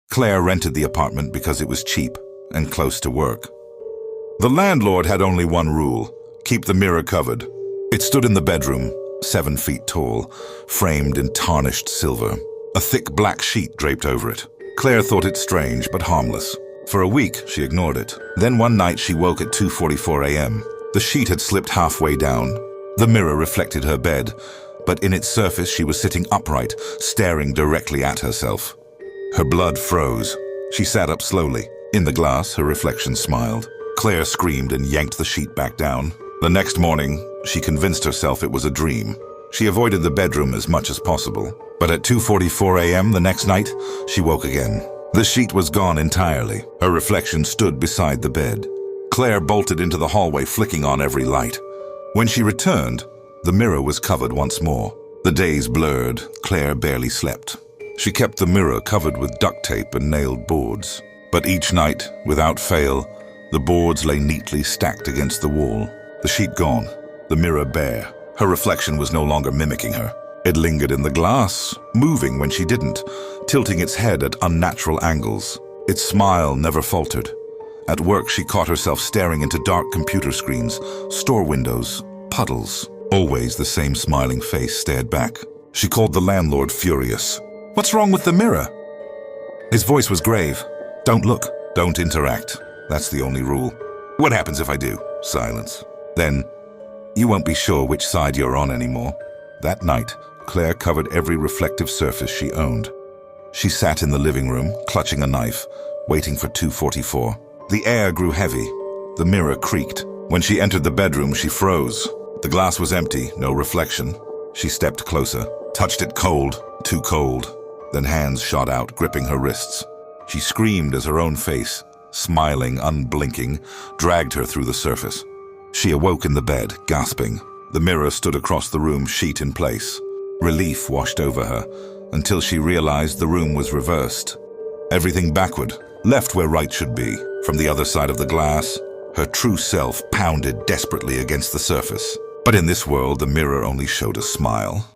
Claire rented the apartment because it was cheap and close to work. The landlord had only one rule: keep the mirror covered. It stood in the bedroom, 7 feet tall, framed in tarnished silver. A thick black sheet draped over it. Claire thought it strange but harmless. For a week, she ignored it. Then one night she woke at 2:44 a.m. The sheet had slipped halfway down. The mirror reflected her bed, but in its surface she was sitting upright, staring directly at herself. Her blood froze. She sat up slowly. In the glass, her reflection smiled. Claire screamed and yanked the sheet back down. The next morning, she convinced herself it was a dream. She avoided the bedroom as much as possible. But at 2:44 a.m. the next night, she woke again. The sheet was gone entirely. Her reflection stood beside the bed. Claire bolted into the hallway, flicking on every light. When she returned, the mirror was covered once more. The days blurred. Claire barely slept. She kept the mirror covered with duct tape and nailed boards. But each night, without fail, the boards lay neatly stacked against the wall. The sheet gone, the mirror bare. Her reflection was no longer mimicking her. It lingered in the glass, moving when she didn't, tilting its head at unnatural angles. Its smile never faltered. At work, she caught herself staring into dark computer screens, store windows, puddles. Always the same smiling face stared back. She called the landlord, furious. "What's wrong with the mirror?" His voice was grave. "Don't look. Don't interact. That's the only rule." "What happens if I do?" Silence. "Then, you won't be sure which side you're on anymore." That night, Claire covered every reflective surface she owned. She sat in the living room, clutching a knife, waiting for 2:44. The air grew heavy. The mirror creaked. When she entered the bedroom, she froze. The glass was empty, no reflection. She stepped closer, touched it cold, too cold. Then hands shot out, gripping her wrists. She screamed as her own face, smiling, unblinking, dragged her through the surface. She awoke in the bed, gasping. The mirror stood across the room, sheet in place. Relief washed over her, until she realized the room was reversed. Everything backward, left where right should be. From the other side of the glass, her true self pounded desperately against the surface. But in this world, the mirror only showed a smile.